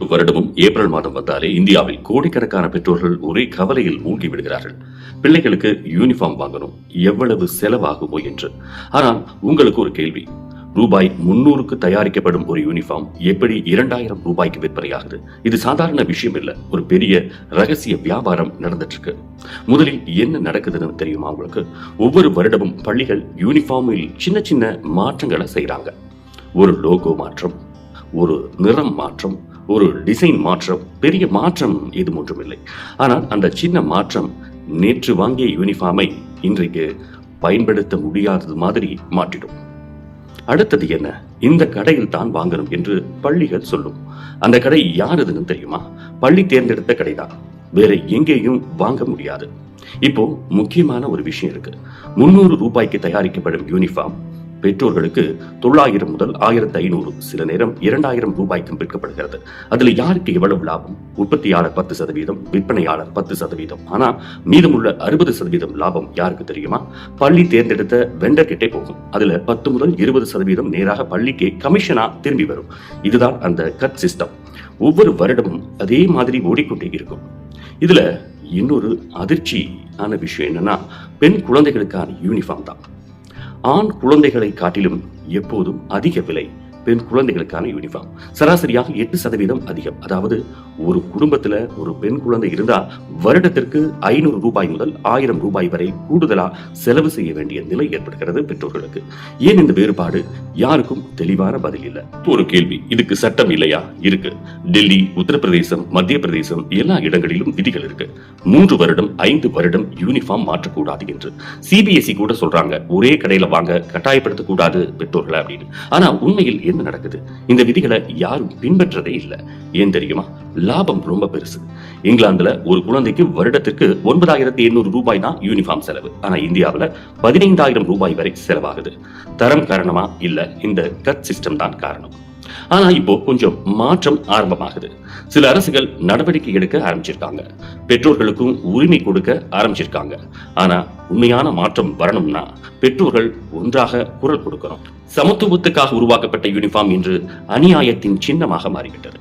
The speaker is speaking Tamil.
வருடமும் ஏப்ரல் மாதம் வந்தாலே இந்தியாவில் கோடிக்கணக்கான பெற்றோர்கள் ஒரே கவலையில் மூழ்கி விடுகிறார்கள். பிள்ளைகளுக்கு யூனிஃபார்ம் வாங்கணும், எவ்வளவு செலவாகுமோ என்று. ஆனால் உங்களுக்கு ஒரு கேள்வி, ரூபாய் 300க்கு தயாரிக்கப்படும் ஒரு யூனிஃபார்ம் எப்படி 2000 ரூபாய்க்கு விற்பனையாகுது? இது சாதாரண விஷயம் இல்ல, ஒரு பெரிய ரகசிய வியாபாரம் நடந்துட்டு இருக்கு. முதலில் என்ன நடக்குதுன்னு தெரியுமா உங்களுக்கு? ஒவ்வொரு வருடமும் பள்ளிகள் யூனிஃபார்மில் சின்ன சின்ன மாற்றங்களை செய்யறாங்க. ஒரு லோகோ மாற்றம், ஒரு நிறம் மாற்றம், ஒரு டிசைன் மாற்றம். பெரிய மாற்றம் எதுவும் ஒன்றும் இல்லை. ஆனால் அந்த சின்ன மாற்றம் நேற்று வாங்கிய யூனிஃபார்மை இன்றைக்கு பயன்படுத்த முடியாதது மாதிரி மாற்றிடும். அடுத்தது என்ன? இந்த கடையில் தான் வாங்கணும் என்று பள்ளிகள் சொல்லும். அந்த கடை யாருதுன்னு தெரியுமா? பள்ளி தேர்ந்தெடுத்த கடைதான், வேற எங்கேயும் வாங்க முடியாது. இப்போ முக்கியமான ஒரு விஷயம் இருக்கு. 300 ரூபாய்க்கு தயாரிக்கப்படும் யூனிஃபார்ம் பெற்றோர்களுக்கு 900 முதல் 1500, சில நேரம் 2000 ரூபாய்க்கும் விற்கப்படுகிறது. அதுல யாருக்கு எவ்வளவு லாபம்? உற்பத்தியாளர் 10%, விற்பனையாளர் 10%. ஆனா மீதமுள்ள 60% லாபம் யாருக்கு தெரியுமா? பள்ளி தேர்ந்தெடுத்த வெண்டர் கிட்டே போகும். அதுல 10 முதல் 20% நேராக பள்ளிக்கே கமிஷனா திரும்பி வரும். இதுதான் அந்த கட் சிஸ்டம். ஒவ்வொரு வருடமும் அதே மாதிரி ஓடிக்கொண்டே இருக்கும். இதுல இன்னொரு அதிர்ச்சியான விஷயம் என்னன்னா, பெண் குழந்தைகளுக்கான யூனிஃபார்ம் தான். ஆண் குழந்தைகளை காட்டிலும் எப்போதும் அதிக விலை பெண் குழந்தைகளுக்கான யூனிஃபார்ம். சராசரியாக 8% அதிகம். அதாவது ஒரு குடும்பத்துல ஒரு பெண் குழந்தை இருந்தா வருடத்திற்கு 500 ரூபாய் முதல் 1000 ரூபாய் வரை கூடுதலா செலவு செய்ய வேண்டிய நிலை ஏற்படுகிறது பெற்றோர்களுக்கு. ஏன் இந்த வேறுபாடு? யாருக்கும் தெளிவான பதில் இல்ல. ஒரு கேள்வி, இதுக்கு சட்டம் இல்லையா? இருக்கு. டெல்லி, உத்தரப்பிரதேசம், மத்திய பிரதேசம் எல்லா இடங்களிலும் விதிகள் இருக்கு. 3 வருடம் 5 வருடம் யூனிஃபார்ம் மாற்றக்கூடாது என்று. CBSE கூட சொல்றாங்க, ஒரே கடையில வாங்க கட்டாயப்படுத்த கூடாது பெற்றோர்களை அப்படின்னு. ஆனா உண்மையில் என்ன நடக்குது? இந்த விதிகளை யாரும் பின்பற்றதே இல்லை. ஏன் தெரியுமா? லாபம் ரொம்ப பெருசு. இங்கிலாந்துல ஒரு குழந்தைக்கு வருடத்திற்கு 9800 ரூபாய் தான் யூனிஃபார்ம் செலவு. ஆனா இந்தியாவில் 15000 ரூபாய் வரை செலவாகுது. தரம் காரணமா? இல்ல, இந்த கட் சிஸ்டம் தான் காரணம். ஆனா இப்போ கொஞ்சம் மாற்றம் ஆரம்பமாகுது. சில அரசுகள் நடவடிக்கை எடுக்க ஆரம்பிச்சிருக்காங்க, பெற்றோர்களுக்கும் உரிமை கொடுக்க ஆரம்பிச்சிருக்காங்க. ஆனா உண்மையான மாற்றம் வரணும்னா பெற்றோர்கள் ஒன்றாக குரல் கொடுக்கணும். சமத்துவத்துக்காக உருவாக்கப்பட்ட யூனிஃபார்ம் இன்று அநியாயத்தின் சின்னமாக மாறிவிட்டது.